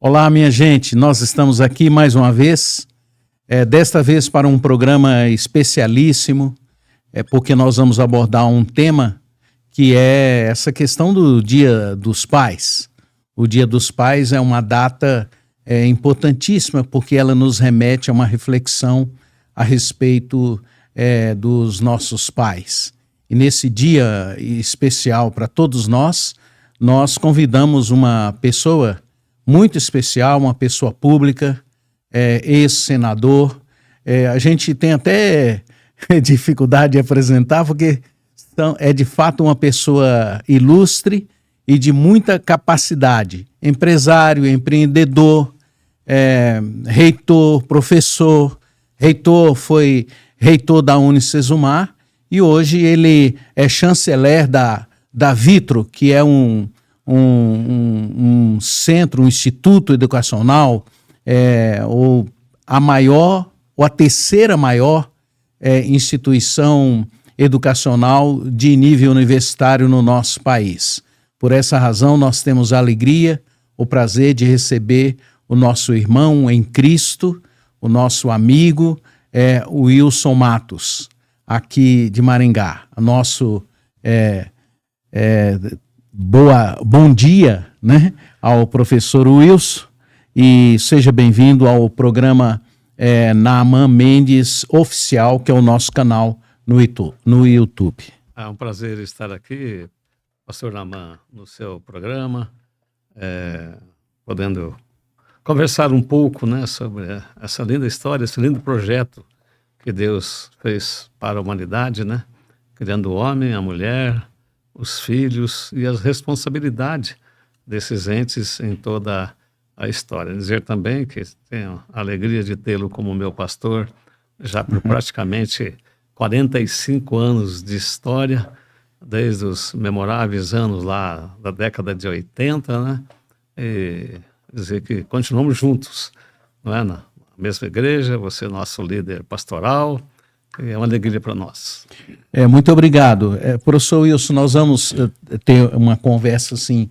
Olá, minha gente, nós estamos aqui mais uma vez, desta vez para um programa especialíssimo, porque nós vamos abordar um tema que é essa questão do Dia dos Pais. O Dia dos Pais é uma data importantíssima porque ela nos remete a uma reflexão a respeito dos nossos pais. E nesse dia especial para todos nós convidamos uma pessoa muito especial, uma pessoa pública, ex-senador. A gente tem até dificuldade de apresentar, porque é de fato uma pessoa ilustre e de muita capacidade. Empresário, empreendedor, reitor, professor. Reitor, foi reitor da Unicesumar e hoje ele é chanceler da Vitro, que é um centro, um instituto educacional, ou a terceira maior instituição educacional de nível universitário no nosso país. Por essa razão, nós temos a alegria, o prazer de receber o nosso irmão em Cristo, o nosso amigo, o Wilson Matos, aqui de Maringá. Nosso bom dia, né, ao professor Wilson, e seja bem-vindo ao programa Naaman Mendes Oficial, que é o nosso canal no YouTube. É um prazer estar aqui, pastor Naaman, no seu programa, podendo conversar um pouco, né, sobre essa linda história, esse lindo projeto que Deus fez para a humanidade, né, criando o homem, a mulher, os filhos e as responsabilidades desses entes em toda a história. Dizer também que tenho a alegria de tê-lo como meu pastor já por praticamente 45 anos de história, desde os memoráveis anos lá da década de 80, né? E dizer que continuamos juntos, não é? Na mesma igreja, você é nosso líder pastoral, e é uma alegria para nós. Muito obrigado. Professor Wilson, nós vamos ter uma conversa assim,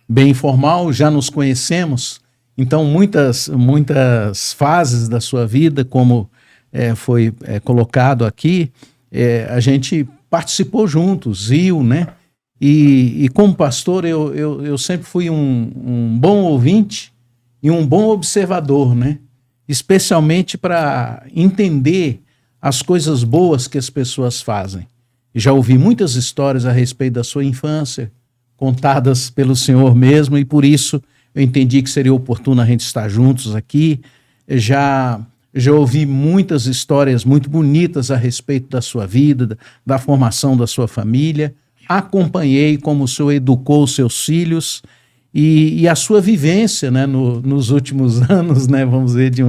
bem informal, já nos conhecemos, então muitas fases da sua vida, como foi colocado aqui, a gente participou juntos, viu, né? E como pastor, eu sempre fui um bom ouvinte e um bom observador, né? Especialmente para entender as coisas boas que as pessoas fazem. Já ouvi muitas histórias a respeito da sua infância, contadas pelo senhor mesmo, e por isso eu entendi que seria oportuno a gente estar juntos aqui. Já ouvi muitas histórias muito bonitas a respeito da sua vida, da formação da sua família. Acompanhei como o senhor educou os seus filhos e a sua vivência, né, nos últimos anos, né, vamos dizer, de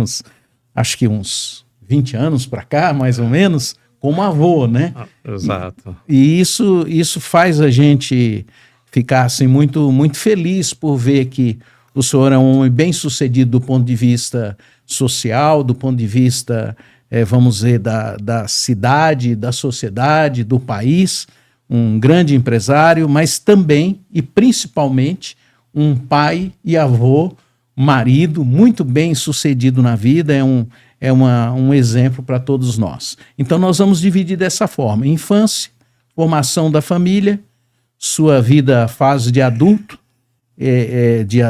acho que uns 20 anos para cá, mais ou menos, como avô, né? Exato. E isso faz a gente ficar assim, muito, muito feliz por ver que o senhor é um homem bem-sucedido do ponto de vista social, do ponto de vista, vamos dizer, da cidade, da sociedade, do país, um grande empresário, mas também e principalmente um pai e avô, marido, muito bem-sucedido na vida, é um exemplo para todos nós. Então nós vamos dividir dessa forma: infância, formação da família, sua vida, fase de adulto,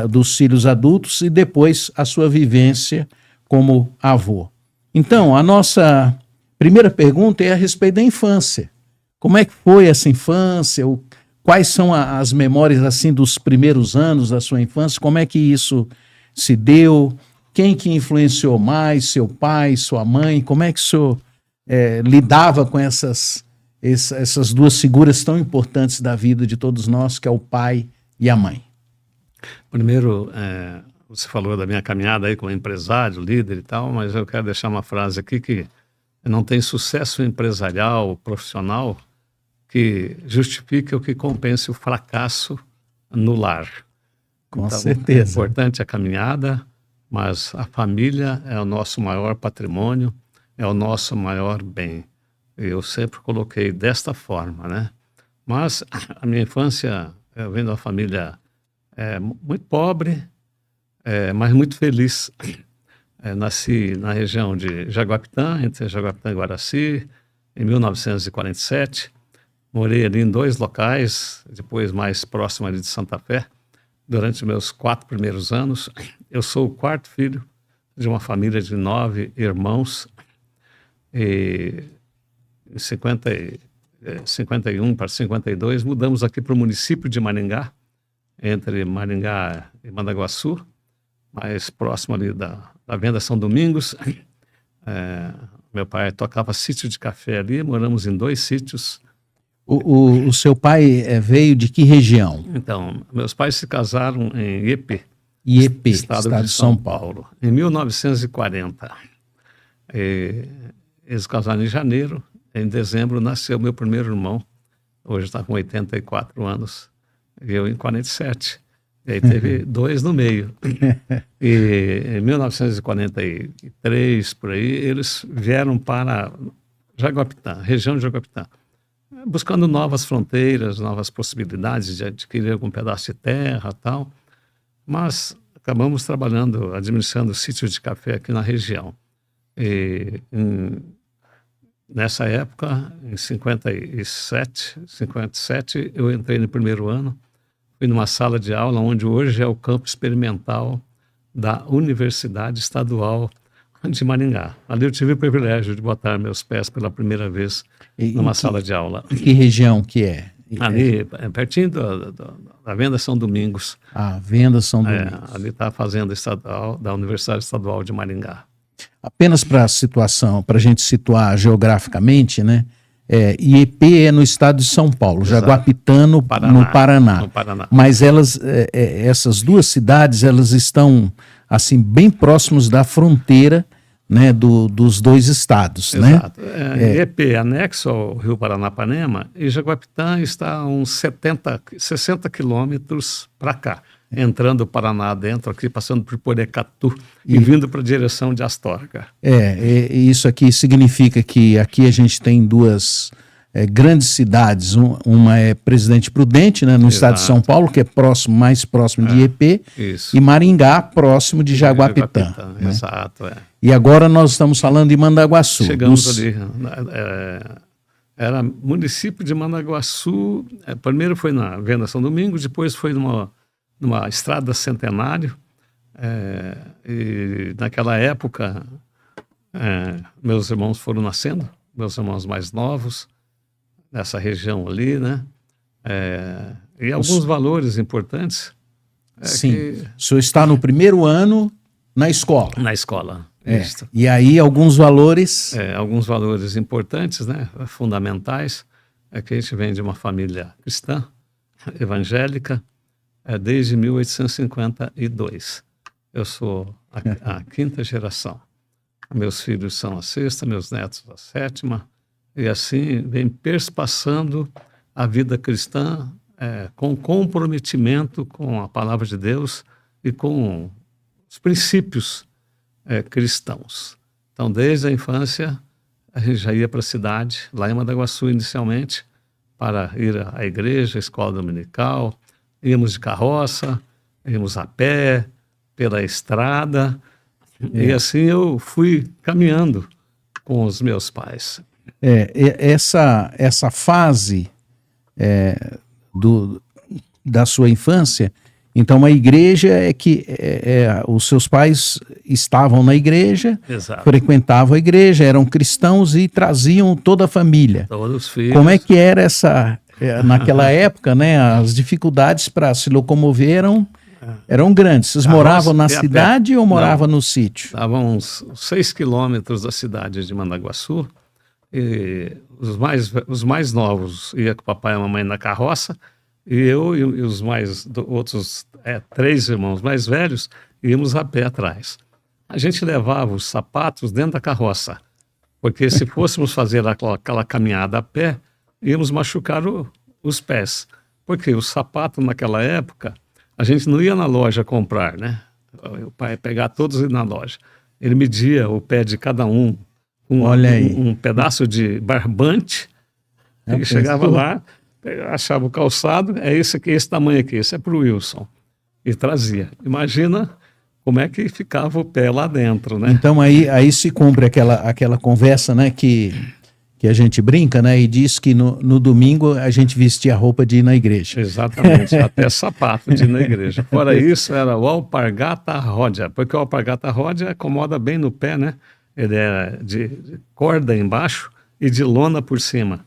dos filhos adultos, e depois a sua vivência como avô. Então, a nossa primeira pergunta é a respeito da infância. Como é que foi essa infância? Quais são as memórias assim dos primeiros anos da sua infância? Como é que isso se deu? Quem que influenciou mais, seu pai, sua mãe? Como é que o senhor lidava com essas duas figuras tão importantes da vida de todos nós, que é o pai e a mãe? Primeiro, você falou da minha caminhada aí como empresário, líder e tal, mas eu quero deixar uma frase aqui que não tem sucesso empresarial, profissional, que justifique ou que compense o fracasso no lar. Com então, certeza. É importante a caminhada, mas a família é o nosso maior patrimônio, é o nosso maior bem. Eu sempre coloquei desta forma, né? Mas a minha infância, eu venho de uma família muito pobre, mas muito feliz. Nasci na região de Jaguapitã, entre Jaguapitã e Guaraci, em 1947. Morei ali em 2 locais, depois mais próximo ali de Santa Fé, durante meus 4 primeiros anos. Eu sou o 4º filho de uma família de 9 irmãos. E em 51 para 52, mudamos aqui para o município de Maringá, entre Maringá e Mandaguaçu, mais próximo ali da Venda São Domingos. Meu pai tocava sítio de café ali, moramos em 2 sítios. O seu pai veio de que região? Então, meus pais se casaram em Iepe, Estado de São Paulo, em 1940. Eles casaram em janeiro, em dezembro nasceu meu primeiro irmão, hoje está com 84 anos, e eu em 47. E aí teve 2 no meio. E em 1943, por aí, eles vieram para Jaguapitã, região de Jaguapitã, buscando novas fronteiras, novas possibilidades de adquirir algum pedaço de terra e tal. Mas acabamos trabalhando, administrando sítios de café aqui na região. E nessa época, em 57, eu entrei no primeiro ano, fui numa sala de aula onde hoje é o campo experimental da Universidade Estadual de Maringá. Ali eu tive o privilégio de botar meus pés pela primeira vez numa sala de aula. Que região que é? Ali, pertinho da Venda São Domingos. Venda São Domingos. Ali está a Fazenda Estadual da Universidade Estadual de Maringá. Apenas para a gente situar geograficamente, né? Iepe é no estado de São Paulo, Exato. Jaguapitã no Paraná. Mas essas 2 cidades, elas estão assim bem próximos da fronteira, né, dos 2 estados. Exato. Né? Iepe é anexo ao Rio Paranapanema e Jaguapitã está a uns 60 quilômetros para cá, entrando o Paraná dentro aqui, passando por Porecatu e vindo para a direção de Astorga. Isso aqui significa que aqui a gente tem 2 grandes cidades, uma é Presidente Prudente, né, no estado de São Paulo, que é mais próximo de Iepe, e Maringá, próximo de Jaguapitã. Né? Exato, E agora nós estamos falando de Mandaguaçu. Chegamos ali, era município de Mandaguaçu, primeiro foi na Venda São Domingos, depois foi numa estrada Centenário, e naquela época meus irmãos foram nascendo, meus irmãos mais novos, nessa região ali, né? E alguns valores importantes. Sim, o senhor está no primeiro ano na escola. Na escola, isso. E aí alguns valores... alguns valores importantes, né? Fundamentais, que a gente vem de uma família cristã, evangélica, desde 1852. Eu sou a 5ª geração. Meus filhos são a 6ª, meus netos a 7ª, e assim vem perspassando a vida cristã com comprometimento com a palavra de Deus e com os princípios cristãos. Então, desde a infância, a gente já ia para a cidade, lá em Mandaguaçu inicialmente, para ir à igreja, à escola dominical, íamos de carroça, íamos a pé, pela estrada, e assim eu fui caminhando com os meus pais. Essa fase da sua infância, então a igreja os seus pais estavam na igreja, Exato. Frequentavam a igreja, eram cristãos e traziam toda a família. Todos os filhos. Como é que era naquela época, né? As dificuldades para se locomover eram grandes. Vocês moravam na cidade ou moravam no sítio? Estavam uns 6 quilômetros da cidade de Mandaguaçu. E os mais novos iam com o papai e a mamãe na carroça, e eu e os outros 3 irmãos mais velhos íamos a pé atrás. A gente levava os sapatos dentro da carroça, porque se fôssemos fazer aquela caminhada a pé, íamos machucar os pés. Porque o sapato naquela época, a gente não ia na loja comprar, né? O pai ia pegar todos e ir na loja. Ele media o pé de cada um, um pedaço de barbante, e chegava lá, achava o calçado, esse tamanho aqui, esse é para o Wilson, e trazia. Imagina como é que ficava o pé lá dentro, né? Então aí se cumpre aquela conversa, né, que a gente brinca, né, e diz que no domingo a gente vestia a roupa de ir na igreja. Exatamente, até sapato de ir na igreja. Fora isso, era o alpargata ródia, porque o alpargata ródia acomoda bem no pé, né? Ele é de corda embaixo e de lona por cima.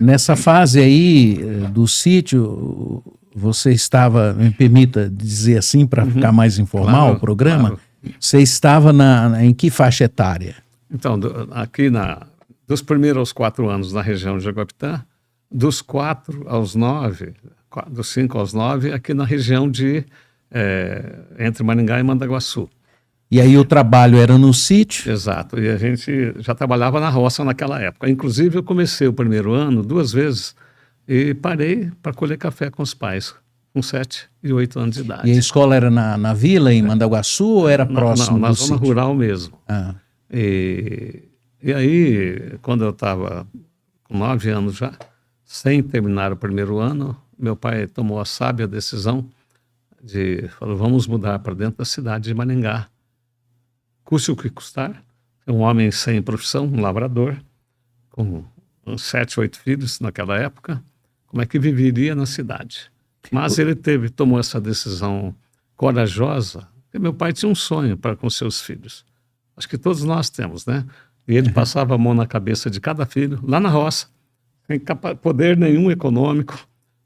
Nessa fase aí do sítio, você estava, me permita dizer assim, para ficar mais informal o programa, claro. Você estava em que faixa etária? Então, aqui dos primeiros aos 4 anos na região de Jaguapitã, dos 4 aos 9, dos 5 aos 9, aqui na região entre Maringá e Mandaguaçu. E aí o trabalho era no sítio? Exato, e a gente já trabalhava na roça naquela época. Inclusive eu comecei o primeiro ano 2 vezes e parei para colher café com os pais, com 7 e 8 anos de idade. E a escola era na vila, em Mandaguaçu, ou era próximo na do zona sítio? Rural mesmo. Ah. E aí, quando eu estava com 9 anos já, sem terminar o primeiro ano, meu pai tomou a sábia decisão falou, vamos mudar para dentro da cidade de Maringá. Custe o que custar, um homem sem profissão, um lavrador, com 7, 8 filhos naquela época, como é que viveria na cidade? Mas ele tomou essa decisão corajosa, porque meu pai tinha um sonho para com seus filhos. Acho que todos nós temos, né? E ele passava a mão na cabeça de cada filho, lá na roça, sem poder nenhum econômico,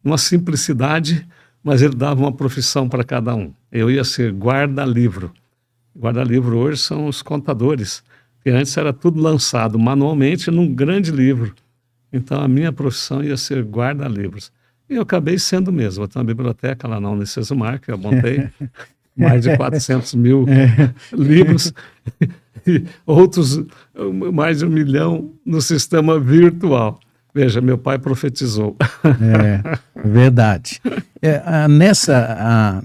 uma simplicidade, mas ele dava uma profissão para cada um. Eu ia ser guarda-livro. Guarda-livro hoje são os contadores, que antes era tudo lançado manualmente num grande livro. Então a minha profissão ia ser guarda-livros. E eu acabei sendo mesmo. Eu tenho uma biblioteca lá na Unicesumar, que eu montei, mais de 400 mil livros, e outros mais de 1 milhão no sistema virtual. Veja, meu pai profetizou. Verdade.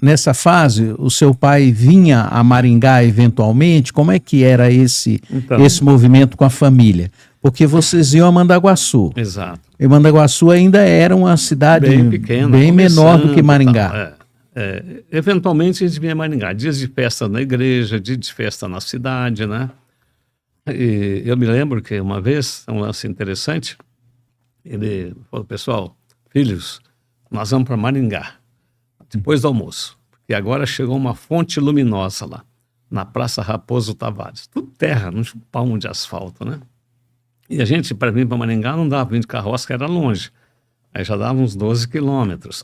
Nessa fase, o seu pai vinha a Maringá eventualmente? Como é que era esse movimento com a família? Porque vocês iam a Mandaguaçu. Exato. E Mandaguaçu ainda era uma cidade bem pequena, bem menor do que Maringá. Eventualmente a gente vinha a Maringá. Dias de festa na igreja, dias de festa na cidade, né? E eu me lembro que uma vez, um lance interessante, ele falou, pessoal, filhos, nós vamos para Maringá, depois do almoço, porque agora chegou uma fonte luminosa lá, na Praça Raposo Tavares. Tudo terra, não tinha um palmo de asfalto, né? E a gente, para vir para Maringá, não dava vir de carroça, que era longe. Aí já dava uns 12 quilômetros.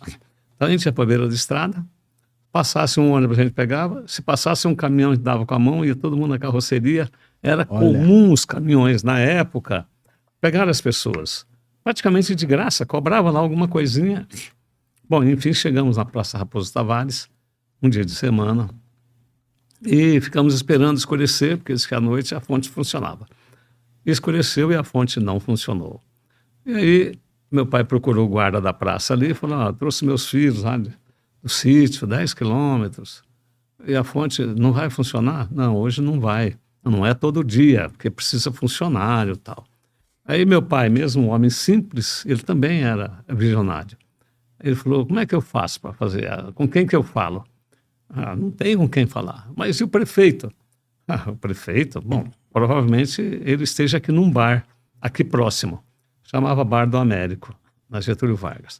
Então a gente ia para a beira da estrada, passasse um ônibus a gente pegava, se passasse um caminhão a gente dava com a mão, ia todo mundo na carroceria. Era comum os caminhões, na época, pegar as pessoas. Praticamente de graça, cobrava lá alguma coisinha. Bom, enfim, chegamos na Praça Raposo Tavares, um dia de semana, e ficamos esperando escurecer, porque disse que à noite a fonte funcionava. Escureceu e a fonte não funcionou. E aí, meu pai procurou o guarda da praça ali e falou, trouxe meus filhos lá do sítio, 10 quilômetros, e a fonte não vai funcionar? Não, hoje não vai. Não é todo dia, porque precisa funcionário e tal. Aí meu pai, mesmo um homem simples, ele também era visionário. Ele falou, como é que eu faço para fazer? Com quem que eu falo? Não tem com quem falar. Mas e o prefeito? O prefeito? Bom, provavelmente ele esteja aqui num bar, aqui próximo. Chamava Bar do Américo, na Getúlio Vargas.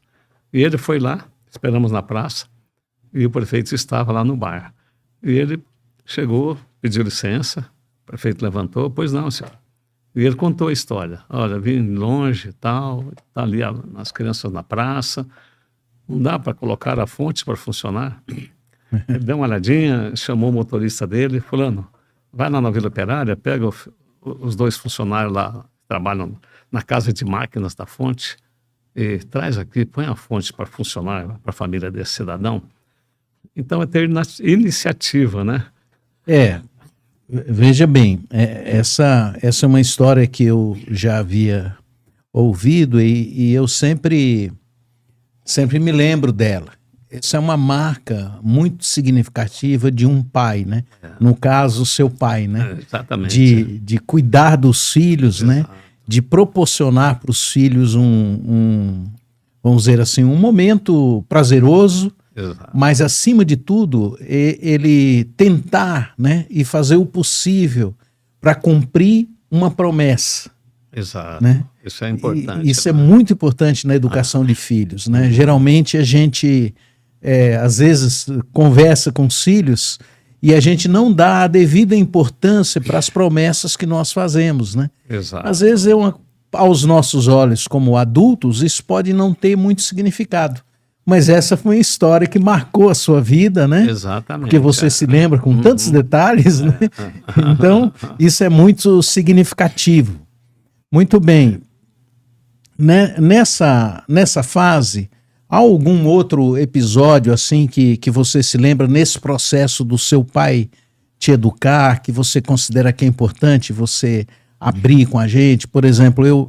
E ele foi lá, esperamos na praça, e o prefeito estava lá no bar. E ele chegou, pediu licença, o prefeito levantou, pois não, senhor. E ele contou a história. Olha, vim longe e tal, tá ali as crianças na praça, não dá para colocar a fonte para funcionar. Ele deu uma olhadinha, chamou o motorista dele, fulano, vai lá na Vila Operária, pega os 2 funcionários lá, que trabalham na casa de máquinas da fonte, e traz aqui, põe a fonte para funcionar para a família desse cidadão. Então é ter iniciativa, né? Veja bem, essa é uma história que eu já havia ouvido e eu sempre me lembro dela. Essa é uma marca muito significativa de um pai, né? No caso, seu pai, né? Exatamente. De cuidar dos filhos, né? De proporcionar para os filhos vamos dizer assim, um momento prazeroso, Exato. Mas, acima de tudo, ele tentar, né, e fazer o possível para cumprir uma promessa. Exato. Né? Isso é importante. Isso é muito importante na educação de filhos. Né? Geralmente a gente, às vezes, conversa com os filhos e a gente não dá a devida importância para as promessas que nós fazemos. Né? Exato. Às vezes, aos nossos olhos, como adultos, isso pode não ter muito significado. Mas essa foi uma história que marcou a sua vida, né? Exatamente. Porque você se lembra com tantos detalhes, né? Então, isso é muito significativo. Muito bem. Né? Nessa fase, há algum outro episódio assim que você se lembra nesse processo do seu pai te educar, que você considera que é importante você abrir com a gente? Por exemplo,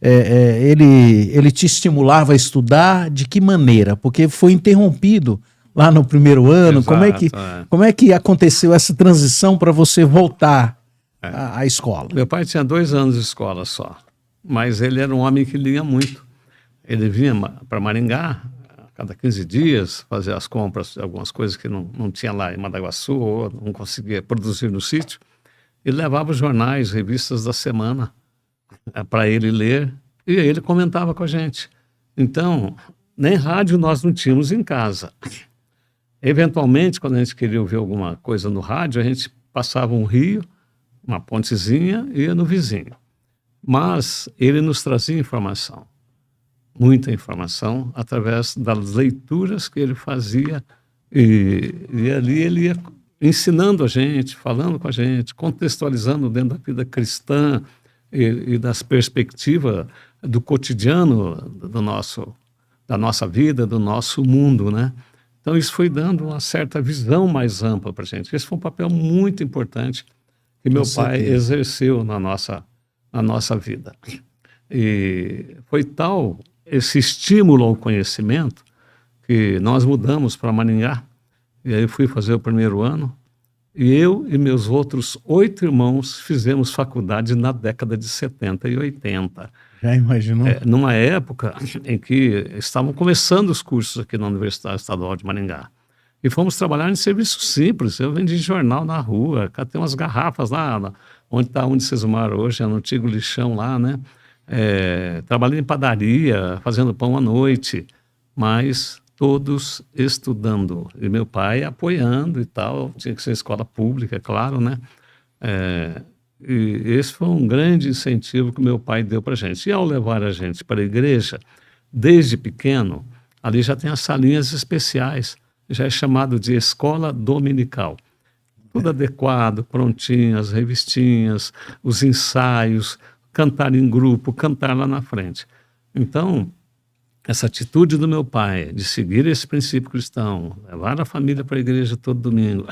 ele te estimulava a estudar de que maneira? Porque foi interrompido lá no primeiro ano. Exato, como é que aconteceu essa transição para você voltar à escola? Meu pai tinha 2 anos de escola só, mas ele era um homem que lia muito. Ele vinha para Maringá a cada 15 dias fazer as compras de algumas coisas que não tinha lá em Madaguaçu ou não conseguia produzir no sítio. Ele levava os jornais, revistas da semana para ele ler, e aí ele comentava com a gente. Então, nem rádio nós não tínhamos em casa. Eventualmente, quando a gente queria ouvir alguma coisa no rádio, a gente passava um rio, uma pontezinha, e ia no vizinho. Mas ele nos trazia informação, muita informação, através das leituras que ele fazia, e ali ele ia ensinando a gente, falando com a gente, contextualizando dentro da vida cristã, e das perspectivas do cotidiano da nossa vida, do nosso mundo, né? Então isso foi dando uma certa visão mais ampla para a gente. Esse foi um papel muito importante que meu pai exerceu na nossa vida. E foi tal esse estímulo ao conhecimento que nós mudamos para Maringá, e aí eu fui fazer o primeiro ano. E eu e meus outros 8 irmãos fizemos faculdade na década de 70 e 80. Já imaginou? Numa época em que estavam começando os cursos aqui na Universidade Estadual de Maringá. E fomos trabalhar em serviço simples. Eu vendi jornal na rua, catei umas garrafas lá, onde está onde vocês moram hoje, no antigo lixão lá, né? Trabalhei em padaria, fazendo pão à noite, mas todos estudando, e meu pai apoiando e tal. Tinha que ser escola pública, é claro, né? E esse foi um grande incentivo que meu pai deu para a gente. E ao levar a gente para a igreja, desde pequeno, ali já tem as salinhas especiais, já é chamado de escola dominical. Tudo adequado, prontinho, as revistinhas, os ensaios, cantar em grupo, cantar lá na frente. Então, essa atitude do meu pai de seguir esse princípio cristão, levar a família para a igreja todo domingo,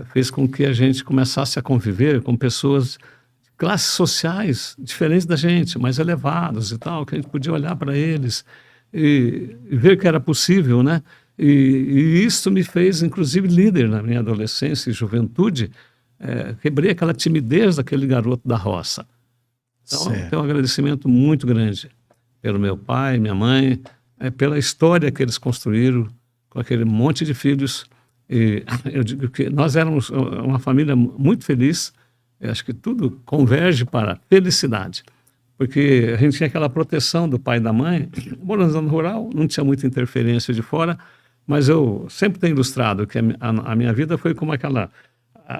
fez com que a gente começasse a conviver com pessoas de classes sociais diferentes da gente, mais elevados e tal, que a gente podia olhar para eles e ver que era possível, né? E isso me fez, inclusive, líder na minha adolescência e juventude. Quebrei aquela timidez daquele garoto da roça. Então, tenho um agradecimento muito grande pelo meu pai, minha mãe, pela história que eles construíram com aquele monte de filhos. E eu digo que nós éramos uma família muito feliz. Eu acho que tudo converge para a felicidade, porque a gente tinha aquela proteção do pai e da mãe. Morando na zona rural, não tinha muita interferência de fora, mas eu sempre tenho ilustrado que a minha vida foi como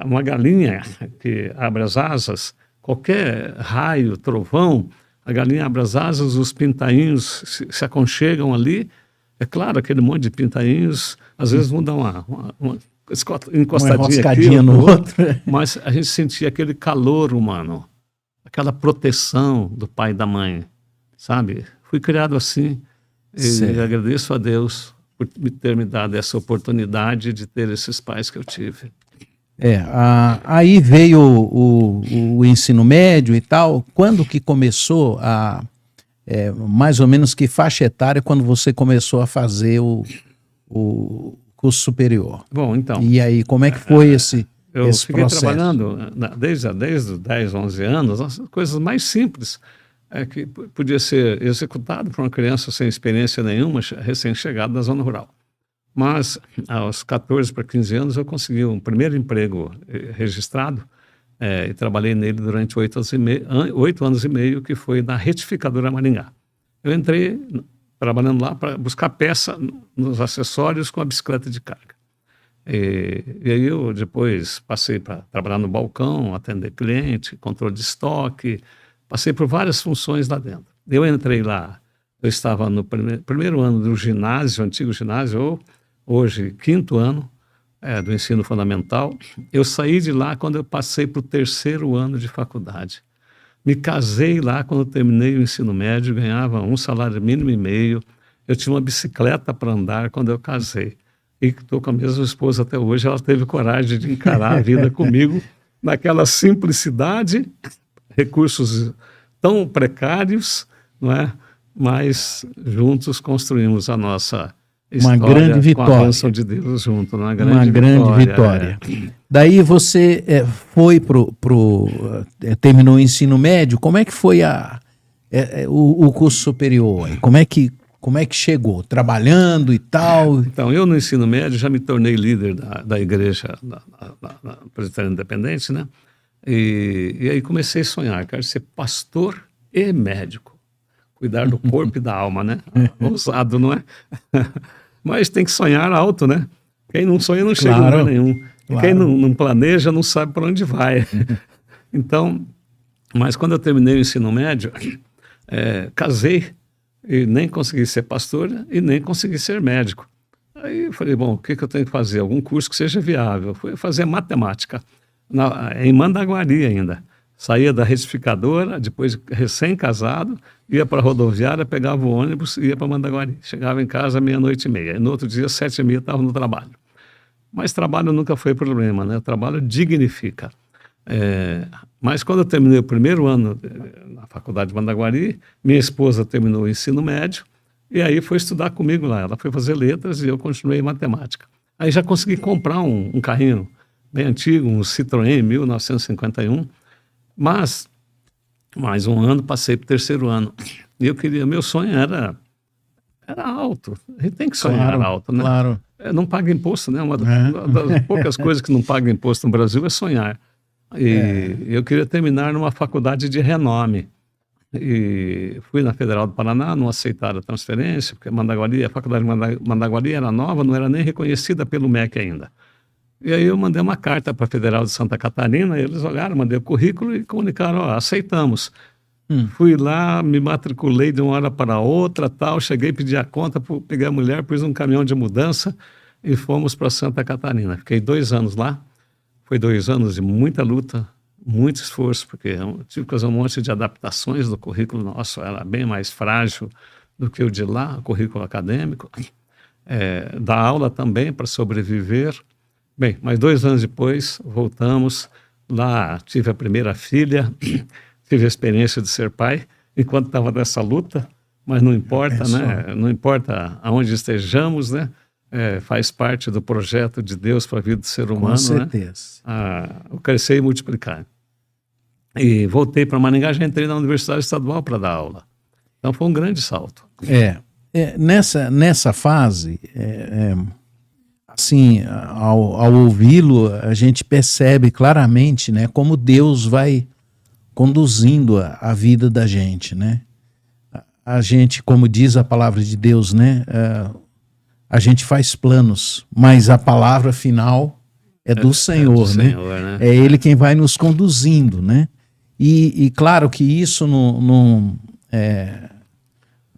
uma galinha que abre as asas, qualquer raio, trovão, a galinha abre as asas, os pintainhos se aconchegam ali. É claro, aquele monte de pintainhos, às vezes vão dar uma encostadinha aqui no outro. Mas a gente sentia aquele calor humano, aquela proteção do pai e da mãe, sabe? Fui criado assim e agradeço a Deus por ter me dado essa oportunidade de ter esses pais que eu tive. Aí veio o ensino médio e tal. Quando que começou mais ou menos que faixa etária quando você começou a fazer o curso superior? Bom, então... E aí, como é que foi esse fiquei processo? trabalhando desde os 10, 11 anos, as coisas mais simples, que podia ser executado por uma criança sem experiência nenhuma, recém-chegada da zona rural. Mas aos 14 para 15 anos eu consegui um primeiro emprego registrado, e trabalhei nele durante 8 anos e meio, que foi na retificadora Maringá. Eu entrei trabalhando lá para buscar peça nos acessórios com a bicicleta de carga. E aí eu depois passei para trabalhar no balcão, atender cliente, controle de estoque, passei por várias funções lá dentro. Eu entrei lá, eu estava no primeiro ano do ginásio, antigo ginásio, ou hoje 5º ano do ensino fundamental. Eu saí de lá quando eu passei para o 3º ano de faculdade. Me casei lá quando eu terminei o ensino médio, ganhava um salário mínimo e meio. Eu tinha uma bicicleta para andar quando eu casei. E estou com a mesma esposa até hoje. Ela teve coragem de encarar a vida comigo naquela simplicidade, recursos tão precários, não é? Mas juntos construímos a nossa história, uma grande vitória, com a bênção de Deus junto, uma grande vitória. Daí você foi terminou o ensino médio. Como é que foi o curso superior? Como é que chegou? Trabalhando e tal? Então, eu no ensino médio já me tornei líder da igreja da Presbiteriana Independente, né? E aí comecei a sonhar, quero ser pastor e médico. Cuidar do corpo e da alma, né? Ousado, não é? Mas tem que sonhar alto, né? Quem não sonha não chega a lugar nenhum. Claro. Quem não planeja não sabe para onde vai. Então, mas quando eu terminei o ensino médio, casei e nem consegui ser pastor e nem consegui ser médico. Aí eu falei, bom, o que eu tenho que fazer? Algum curso que seja viável. Fui fazer matemática, em Mandaguari ainda. Saía da retificadora, depois recém-casado, ia para a rodoviária, pegava o ônibus e ia para Mandaguari. Chegava em casa 00:30. E no outro dia, 7h30, estava no trabalho. Mas trabalho nunca foi problema, né? O trabalho dignifica. Mas quando eu terminei o primeiro ano na faculdade de Mandaguari, minha esposa terminou o ensino médio e aí foi estudar comigo lá. Ela foi fazer letras e eu continuei matemática. Aí já consegui comprar um carrinho bem antigo, um Citroën 1951, mas mais um ano passei para o 3º ano. E meu sonho era alto. A gente tem que sonhar alto, né? Claro. Não paga imposto, né? Uma das poucas coisas que não paga imposto no Brasil é sonhar. E eu queria terminar numa faculdade de renome. E fui na Federal do Paraná, não aceitaram a transferência, porque a faculdade de Mandaguari era nova, não era nem reconhecida pelo MEC ainda. E aí eu mandei uma carta para a Federal de Santa Catarina, eles olharam, mandei o currículo e comunicaram, aceitamos. Fui lá, me matriculei de uma hora para outra, tal, cheguei, pedi a conta, peguei a mulher, pus um caminhão de mudança e fomos para Santa Catarina. Fiquei 2 anos lá, foi 2 anos de muita luta, muito esforço, porque eu tive que fazer um monte de adaptações do currículo nosso, era bem mais frágil do que o de lá, o currículo acadêmico. Dar aula também para sobreviver. Bem, mas 2 anos depois, voltamos, lá tive a primeira filha, tive a experiência de ser pai, enquanto estava nessa luta, mas não importa, né? Não importa aonde estejamos, né? Faz parte do projeto de Deus para a vida do ser humano, com certeza, né? O crescer e multiplicar. E voltei para Maringá, já entrei na Universidade Estadual para dar aula. Então foi um grande salto. Nessa fase, assim, ao ouvi-lo, a gente percebe claramente, né, como Deus vai conduzindo a vida da gente, né? A gente, como diz a palavra de Deus, né, a gente faz planos, mas a palavra final é do Senhor, né? Né? É Ele quem vai nos conduzindo, né? E claro que isso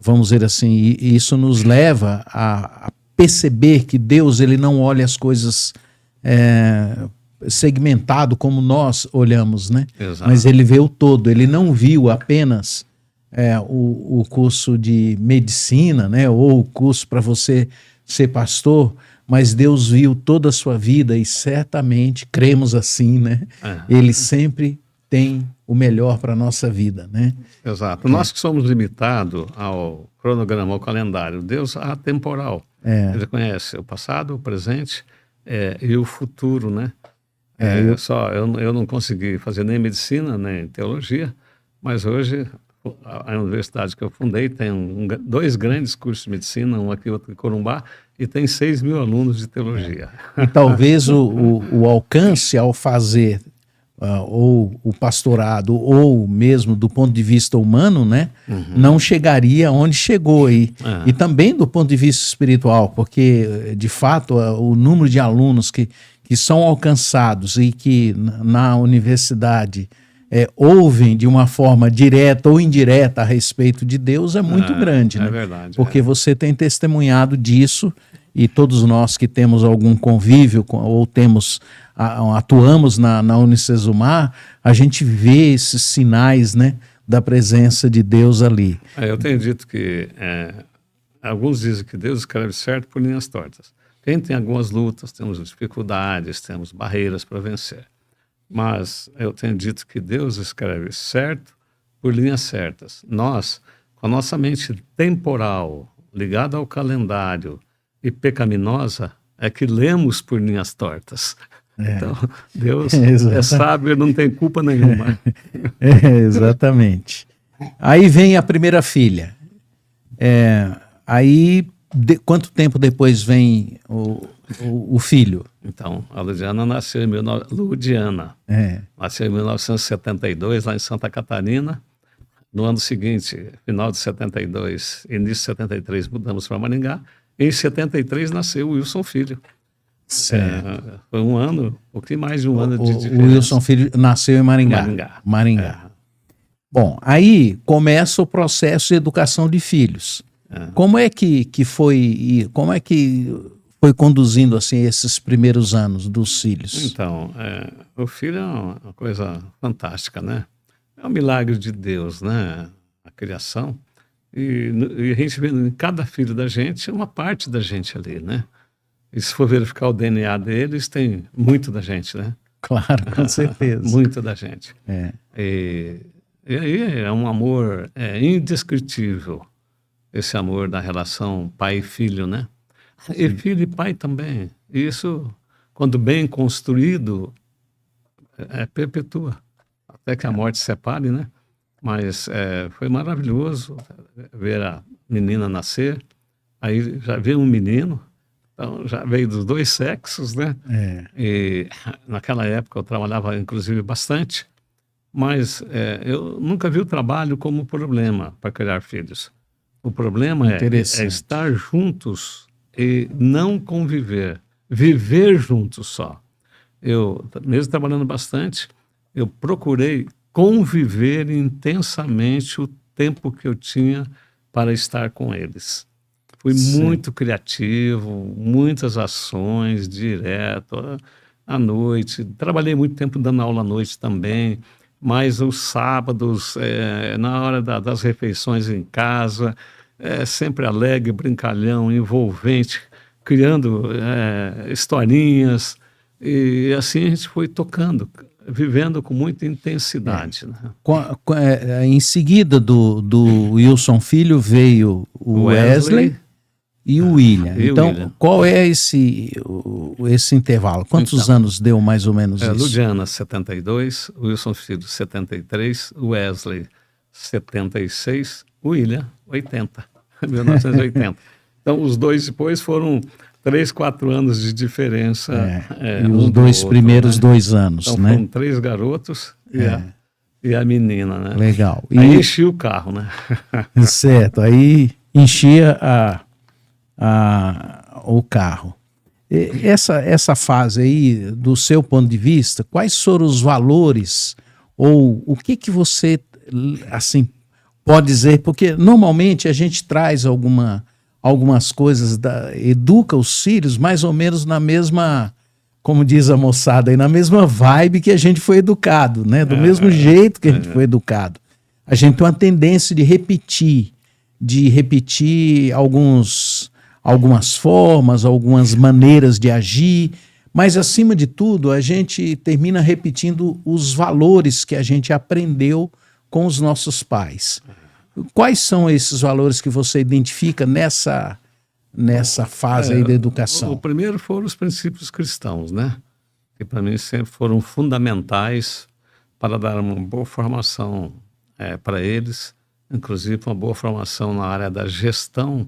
vamos dizer assim, isso nos leva a perceber que Deus, ele não olha as coisas segmentado como nós olhamos, né? Exato. Mas ele vê o todo, ele não viu apenas o curso de medicina, né? Ou o curso para você ser pastor, mas Deus viu toda a sua vida e certamente, cremos assim, né? Ele sempre tem o melhor para a nossa vida, né? Exato. Nós que somos limitados ao cronograma, ao calendário, Deus é atemporal. Ele conhece o passado, o presente e o futuro, né? Eu não consegui fazer nem medicina, nem teologia, mas hoje a universidade que eu fundei tem 2 grandes cursos de medicina, um aqui e outro em Corumbá, e tem 6 mil alunos de teologia. E talvez o alcance ao fazer ou o pastorado, ou mesmo do ponto de vista humano, né, não chegaria onde chegou aí. E também do ponto de vista espiritual, porque, de fato, o número de alunos que são alcançados e que na universidade ouvem de uma forma direta ou indireta a respeito de Deus é muito grande. É né? verdade. Porque você tem testemunhado disso, e todos nós que temos algum convívio ou atuamos na Unicesumar, a gente vê esses sinais, né, da presença de Deus ali. Eu tenho dito que alguns dizem que Deus escreve certo por linhas tortas. Quem tem algumas lutas, temos dificuldades, temos barreiras para vencer. Mas eu tenho dito que Deus escreve certo por linhas certas. Nós, com a nossa mente temporal, ligada ao calendário e pecaminosa, é que lemos por linhas tortas. Então, Deus é sábio e não tem culpa nenhuma. Exatamente. Aí vem a primeira filha. Quanto tempo depois vem o filho? Então, a Ludiana nasceu nasceu em 1972, lá em Santa Catarina. No ano seguinte, final de 72, início de 73, mudamos para Maringá. Em 73 nasceu o Wilson Filho. Foi um ano, um pouquinho mais de um ano de diferença. O Wilson Filho nasceu em Maringá. Bom, aí começa o processo de educação de filhos. Como é que foi conduzindo assim esses primeiros anos dos filhos? Então, o filho é uma coisa fantástica, né? É um milagre de Deus, né? A criação. E a gente vê em cada filho da gente uma parte da gente ali, né? E se for verificar o DNA deles, tem muito da gente, né? Claro, com certeza. Muito da gente. E aí é um amor indescritível, esse amor da relação pai e filho, né? Sim. E filho e pai também. E isso, quando bem construído, perpetua. Até que a morte separe, né? Mas foi maravilhoso ver a menina nascer. Aí já veio um menino, então já veio dos dois sexos, né? E naquela época eu trabalhava, inclusive, bastante, mas eu nunca vi o trabalho como problema para criar filhos. O problema é estar juntos e não conviver, viver juntos só. Eu, mesmo trabalhando bastante, eu procurei conviver intensamente o tempo que eu tinha para estar com eles. Fui muito criativo, muitas ações, direto, à noite. Trabalhei muito tempo dando aula à noite também, mas os sábados, na hora das refeições em casa, sempre alegre, brincalhão, envolvente, criando historinhas. E assim a gente foi tocando, vivendo com muita intensidade. Né? Em seguida do Wilson Filho veio o Wesley e o William. Então, qual é esse intervalo? Quantos anos deu mais ou menos isso? Ludiana, 72, Wilson Filho, 73, Wesley, 76, William, 80, 1980. Então, os dois depois foram 3, 4 anos de diferença. E os dois primeiros 2 anos, então, né? Foram 3 garotos e a menina, né? Legal. Aí enchia o carro, né? Certo, aí enchia o carro. Essa fase aí, do seu ponto de vista, quais foram os valores ou o que você, assim, pode dizer? Porque normalmente a gente traz algumas coisas, educa os filhos mais ou menos na mesma, como diz a moçada aí, na mesma vibe que a gente foi educado, né? Do mesmo jeito que a gente foi educado. A gente tem uma tendência de repetir algumas formas, algumas maneiras de agir, mas acima de tudo a gente termina repetindo os valores que a gente aprendeu com os nossos pais. Quais são esses valores que você identifica nessa fase aí da educação? O primeiro foram os princípios cristãos, né? Que para mim sempre foram fundamentais para dar uma boa formação para eles, inclusive uma boa formação na área da gestão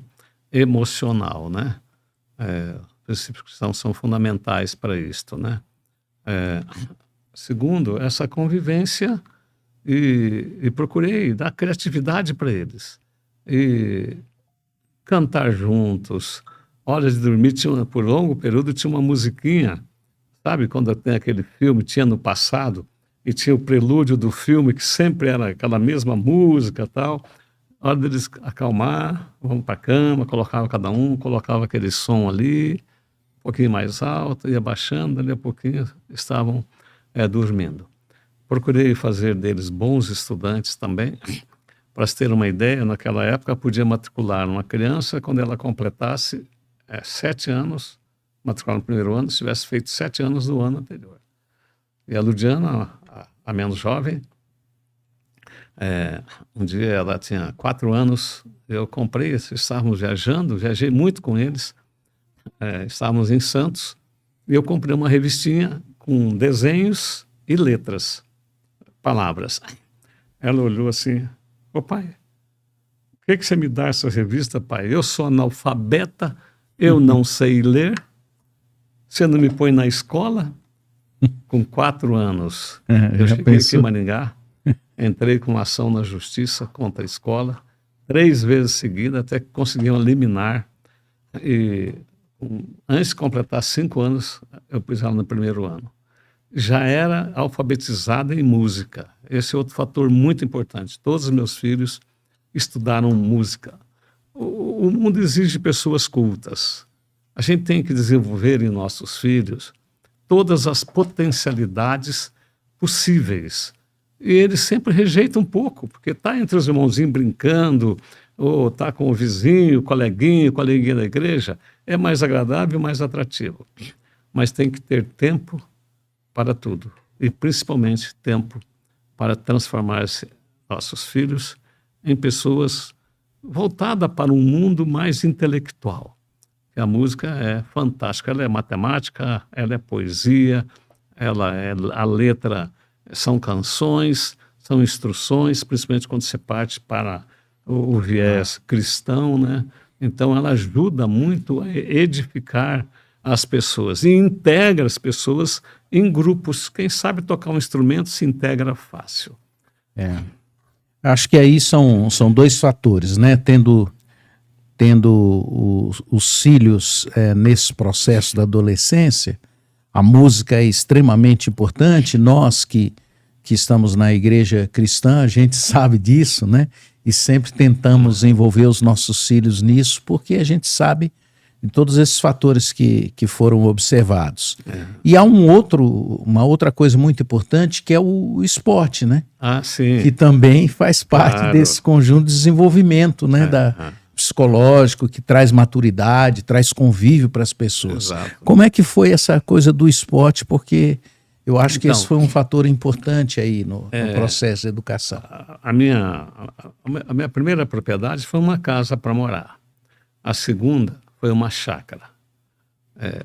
emocional, né? Princípios cristãos são fundamentais para isto, né? Segundo, essa convivência e procurei dar criatividade para eles. E cantar juntos. Hora de dormir, por longo período, tinha uma musiquinha. Sabe quando tem aquele filme, tinha no passado, e tinha o prelúdio do filme, que sempre era aquela mesma música e tal. Hora deles acalmar, vamos para a cama, colocava cada um, colocava aquele som ali, um pouquinho mais alto, ia baixando, dali a pouquinho estavam dormindo. Procurei fazer deles bons estudantes também. Para se ter uma ideia, naquela época podia matricular uma criança quando ela completasse 7 anos, matricular no primeiro ano, se tivesse feito 7 anos do ano anterior. E a Ludiana, a menos jovem, um dia ela tinha 4 anos, eu comprei, estávamos viajando, viajei muito com eles, estávamos em Santos, e eu comprei uma revistinha com desenhos e letras, palavras. Ela olhou assim: ô pai, por que você me dá essa revista, pai? Eu sou analfabeta, eu não sei ler, você não me põe na escola? Com 4 anos, eu cheguei aqui em Maringá, entrei com uma ação na justiça contra a escola, 3 vezes seguida, até que consegui um liminar. E antes de completar 5 anos, eu pus ela no primeiro ano. Já era alfabetizada em música. Esse é outro fator muito importante. Todos os meus filhos estudaram música. O mundo exige pessoas cultas. A gente tem que desenvolver em nossos filhos todas as potencialidades possíveis. E eles sempre rejeitam um pouco, porque está entre os irmãozinhos brincando, ou está com o vizinho, o coleguinha da igreja, é mais agradável, mais atrativo. Mas tem que ter tempo para tudo, e principalmente tempo para transformar nossos filhos em pessoas voltadas para um mundo mais intelectual. E a música é fantástica, ela é matemática, ela é poesia, a letra são canções, são instruções, principalmente quando você parte para o viés cristão, né? Então ela ajuda muito a edificar as pessoas e integra as pessoas em grupos. Quem sabe tocar um instrumento se integra fácil. Acho que aí são 2 fatores, né? Tendo os filhos nesse processo da adolescência, a música é extremamente importante. Nós que estamos na igreja cristã, a gente sabe disso, né? E sempre tentamos envolver os nossos filhos nisso, porque a gente sabe de todos esses fatores que foram observados. E há uma outra coisa muito importante, que é o esporte, né? Sim. Que também faz parte desse conjunto de desenvolvimento, né? Psicológico, que traz maturidade, traz convívio para as pessoas. Exato. Como é que foi essa coisa do esporte? Porque eu acho que esse foi um fator importante aí no processo de educação. A minha primeira propriedade foi uma casa para morar. A segunda foi uma chácara.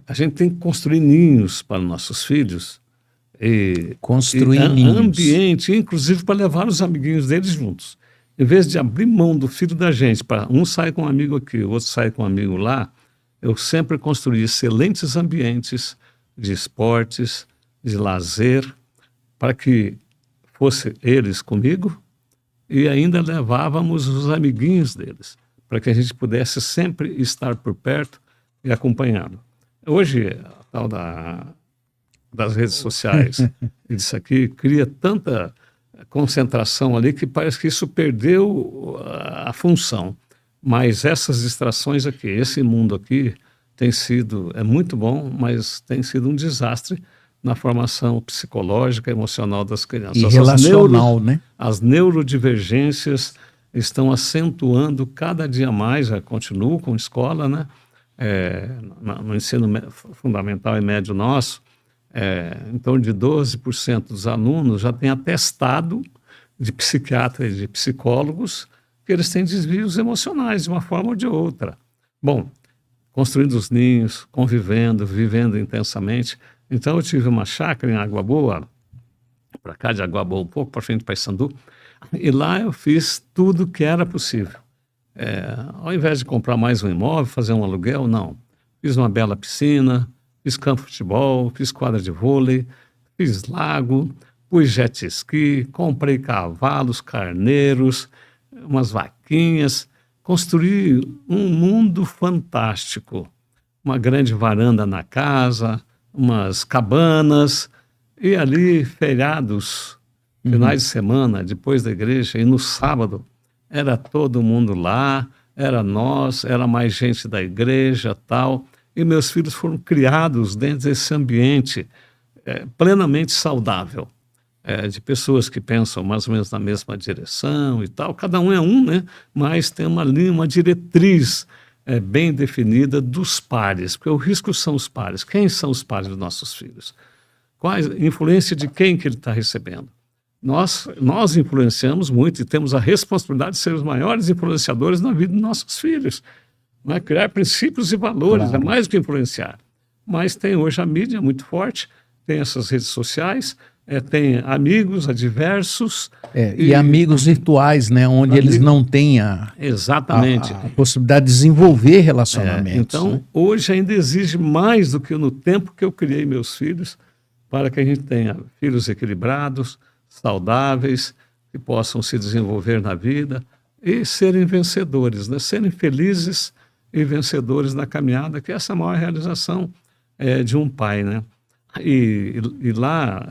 A gente tem que construir ninhos para nossos filhos. Construir ninhos. Ambiente, inclusive para levar os amiguinhos deles juntos. Em vez de abrir mão do filho da gente, para um sair com um amigo aqui, o outro sair com um amigo lá, eu sempre construí excelentes ambientes de esportes, de lazer, para que fosse eles comigo e ainda levávamos os amiguinhos deles, para que a gente pudesse sempre estar por perto e acompanhando. Hoje, a tal das redes sociais e disso aqui cria tanta concentração ali que parece que isso perdeu a função. Mas essas distrações aqui, esse mundo aqui é muito bom, mas tem sido um desastre na formação psicológica, emocional das crianças. E relacional, né? As neurodivergências estão acentuando cada dia mais, continuo com escola, né? No ensino fundamental e médio nosso, em torno de 12% dos alunos já têm atestado de psiquiatras e de psicólogos que eles têm desvios emocionais de uma forma ou de outra. Bom, construindo os ninhos, convivendo, vivendo intensamente. Então eu tive uma chácara em Água Boa, para cá de Água Boa, um pouco para frente de Paissandu, e lá eu fiz tudo que era possível. Ao invés de comprar mais um imóvel, fazer um aluguel, não. fiz uma bela piscina, fiz campo de futebol, fiz quadra de vôlei, fiz lago, pus jet ski, comprei cavalos, carneiros, umas vaquinhas, construí um mundo fantástico. Uma grande varanda na casa, umas cabanas, e ali feriados, finais de semana, depois da igreja, e no sábado, era todo mundo lá, era nós, era mais gente da igreja, tal, e meus filhos foram criados dentro desse ambiente plenamente saudável, de pessoas que pensam mais ou menos na mesma direção e tal, cada um é um, né? Mas tem uma linha, uma diretriz bem definida dos pares, porque o risco são os pares. Quem são os pares dos nossos filhos? Qual a influência de quem que ele está recebendo? Nós influenciamos muito e temos a responsabilidade de ser os maiores influenciadores na vida dos nossos filhos. Não é? Criar princípios e valores, Claro. é mais do que influenciar. Mas tem hoje a mídia muito forte, tem essas redes sociais, tem amigos adversos. E amigos virtuais, né? Onde eles não têm Exatamente. a possibilidade de desenvolver relacionamentos. Então, né? hoje ainda exige mais do que no tempo que eu criei meus filhos, para que a gente tenha filhos equilibrados, saudáveis, que possam se desenvolver na vida e serem vencedores, né? Serem felizes e vencedores na caminhada, que essa é a maior realização de um pai, né? E lá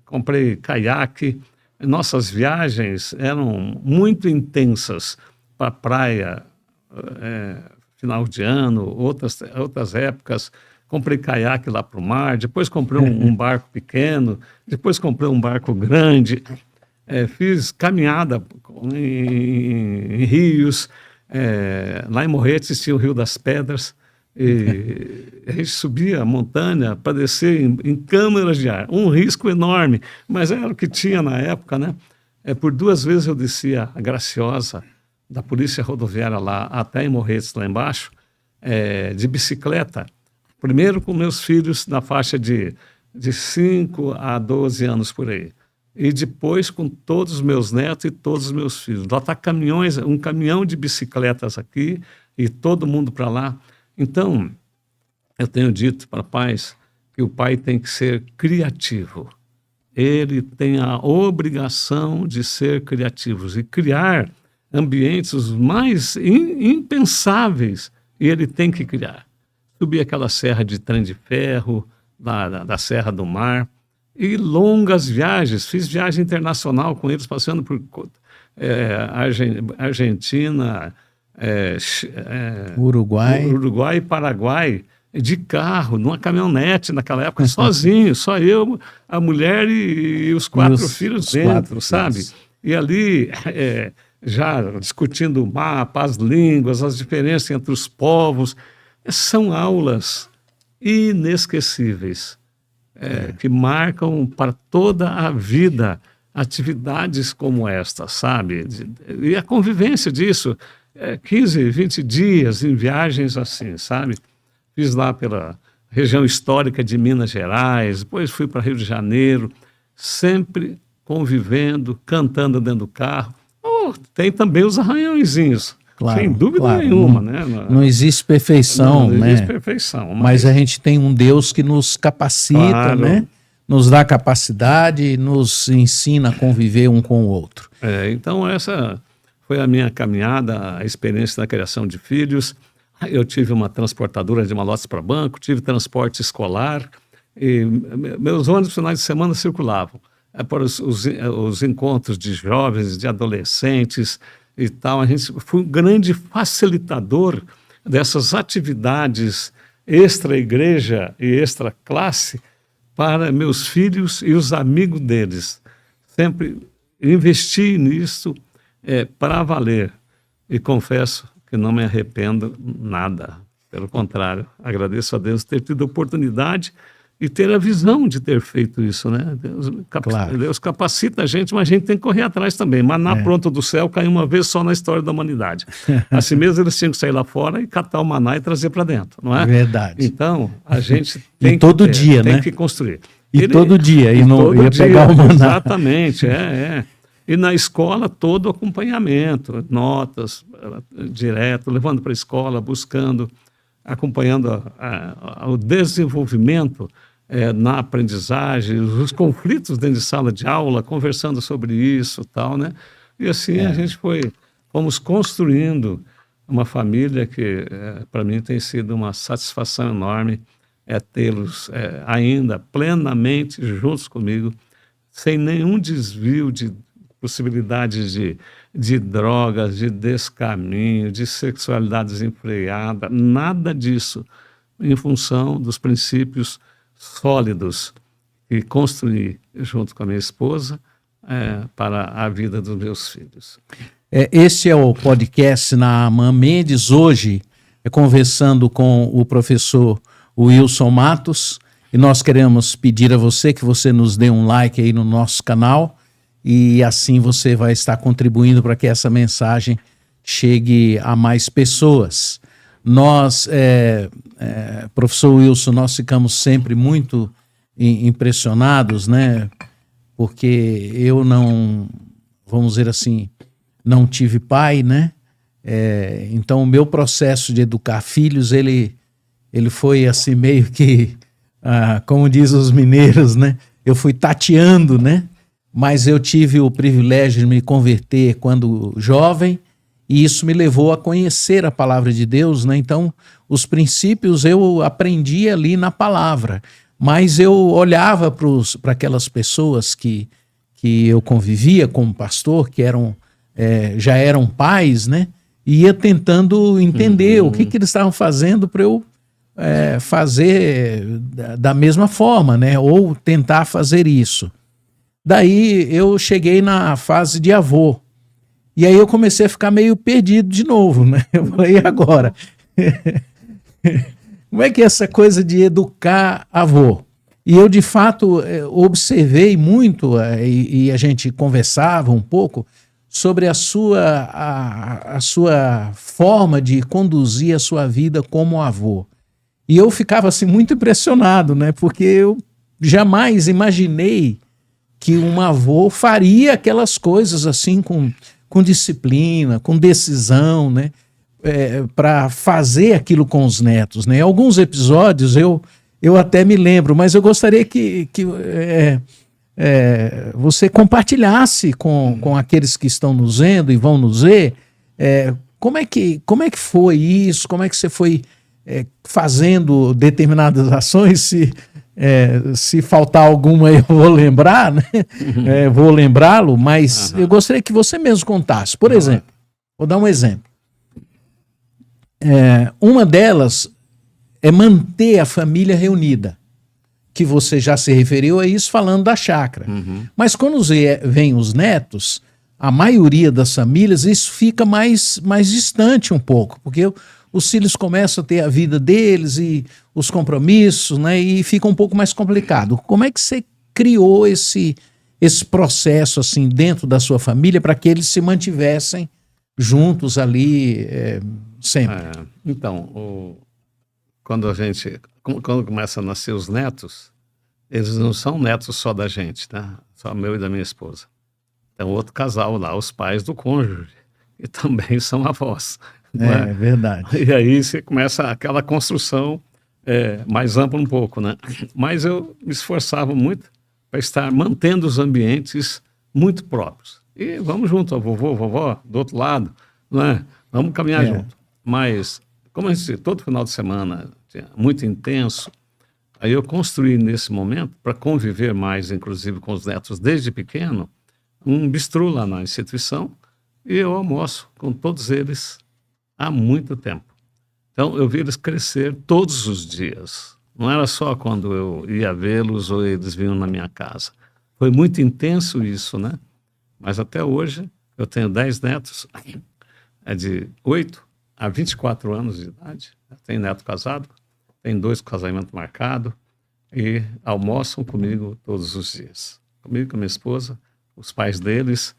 comprei caiaque. Nossas viagens eram muito intensas para a praia, final de ano, outras épocas. Comprei caiaque lá para o mar, depois comprei um barco pequeno, depois comprei um barco grande, fiz caminhada em rios, lá em Morretes tinha o Rio das Pedras, e a gente subia a montanha para descer em câmaras de ar, um risco enorme, mas era o que tinha na época, né? Por 2 vezes eu descia a Graciosa, da Polícia Rodoviária lá, até em Morretes, lá embaixo, de bicicleta. Primeiro com meus filhos na faixa de 5 a 12 anos por aí. E depois com todos os meus netos e todos os meus filhos. Lá está um caminhão de bicicletas aqui e todo mundo para lá. Então, eu tenho dito para pais que o pai tem que ser criativo. Ele tem a obrigação de ser criativo e criar ambientes os mais impensáveis. E ele tem que criar. Subi aquela serra de trem de ferro, da Serra do Mar, e longas viagens. Fiz viagem internacional com eles, passando por Argentina, Uruguai e Paraguai, de carro, numa caminhonete naquela época, sozinho, só eu, a mulher e os 4 filhos dentro, sabe? Filhos. E ali, já discutindo o mapa, as línguas, as diferenças entre os povos. São aulas inesquecíveis, que marcam para toda a vida atividades como esta, sabe? E a convivência disso, 15, 20 dias em viagens assim, sabe? Fiz lá pela região histórica de Minas Gerais, depois fui para Rio de Janeiro, sempre convivendo, cantando dentro do carro. Tem também os arranhõezinhos. Claro, sem dúvida nenhuma, né? Não existe perfeição, não né? existe perfeição. Mas a gente tem um Deus que nos capacita, né? Nos dá capacidade, nos ensina a conviver um com o outro. Então essa foi a minha caminhada, a experiência na criação de filhos. Eu tive uma transportadora de malotes para banco, tive transporte escolar, e meus ônibus finais de semana circulavam para os encontros de jovens, de adolescentes e tal. A gente foi um grande facilitador dessas atividades extra-igreja e extra-classe para meus filhos e os amigos deles. Sempre investi nisso para valer. E confesso que não me arrependo nada. Pelo contrário, agradeço a Deus ter tido a oportunidade e ter a visão de ter feito isso, né? Deus capacita a gente, mas a gente tem que correr atrás também. Maná pronto do céu caiu uma vez só na história da humanidade. Assim mesmo eles tinham que sair lá fora e catar o maná e trazer para dentro, não é? Verdade. Então, a gente tem todo dia, tem né? que construir. Todo dia, e não ia pegar o maná. Exatamente, E na escola, todo o acompanhamento, notas, direto, levando para a escola, buscando. acompanhando o desenvolvimento na aprendizagem, os conflitos dentro de sala de aula, conversando sobre isso, tal, né? E assim a gente fomos construindo uma família que, para mim, tem sido uma satisfação enorme tê-los ainda plenamente juntos comigo, sem nenhum desvio de possibilidades de drogas, de descaminho, de sexualidade desenfreada, nada disso, em função dos princípios sólidos que construí junto com a minha esposa para a vida dos meus filhos. Esse é o podcast Naaman Mendes, hoje conversando com o professor Wilson Matos, e nós queremos pedir a você que você nos dê um like aí no nosso canal, e assim você vai estar contribuindo para que essa mensagem chegue a mais pessoas. Nós, professor Wilson, nós ficamos sempre muito impressionados, né? Porque eu não, vamos dizer assim, não tive pai, né? Então o meu processo de educar filhos, ele foi assim meio que, como dizem os mineiros, né? Eu fui tateando, né? Mas eu tive o privilégio de me converter quando jovem, e isso me levou a conhecer a palavra de Deus, né? Então, os princípios eu aprendi ali na palavra, mas eu olhava para aquelas pessoas que eu convivia como pastor, que já eram pais, né? E ia tentando entender o que eles estavam fazendo para eu fazer da mesma forma, né? Ou tentar fazer isso. Daí eu cheguei na fase de avô. E aí eu comecei a ficar meio perdido de novo, né? Eu falei, e agora? Como é que é essa coisa de educar avô? E eu, de fato, observei muito, e a gente conversava um pouco, sobre a sua forma de conduzir a sua vida como avô. E eu ficava assim muito impressionado, né? Porque eu jamais imaginei que um avô faria aquelas coisas assim com disciplina, com decisão, né? Para fazer aquilo com os netos, né? Alguns episódios eu até me lembro, mas eu gostaria que você compartilhasse com aqueles que estão nos vendo e vão nos ver, como é que foi isso, como é que você foi fazendo determinadas ações, se faltar alguma eu vou lembrar, né? Vou lembrá-lo, mas eu gostaria que você mesmo contasse. Por exemplo, vou dar um exemplo. Uma delas é manter a família reunida, que você já se referiu a isso falando da chácara. Mas quando vem os netos, a maioria das famílias, isso fica mais distante um pouco, porque os filhos começam a ter a vida deles e os compromissos, né, e fica um pouco mais complicado. Como é que você criou esse processo assim dentro da sua família para que eles se mantivessem juntos ali sempre? Então, quando começa a nascer os netos, eles não são netos só da gente, tá? Só meu e da minha esposa. Tem outro casal lá, os pais do cônjuge, que também são avós. É verdade. E aí você começa aquela construção mais ampla um pouco, né? Mas eu me esforçava muito para estar mantendo os ambientes muito próprios. E vamos junto, vovô, vovó, do outro lado, não é? Vamos caminhar junto. Mas, como a gente, todo final de semana, muito intenso, aí eu construí nesse momento, para conviver mais, inclusive, com os netos desde pequeno, um bistrô lá na instituição, e eu almoço com todos eles há muito tempo. Então, eu vi eles crescer todos os dias. Não era só quando eu ia vê-los ou eles vinham na minha casa. Foi muito intenso isso, né? Mas até hoje, eu tenho 10 netos, de 8 a 24 anos de idade. Tem neto casado, tem 2 com casamento marcado, e almoçam comigo todos os dias. Comigo, com a minha esposa, os pais deles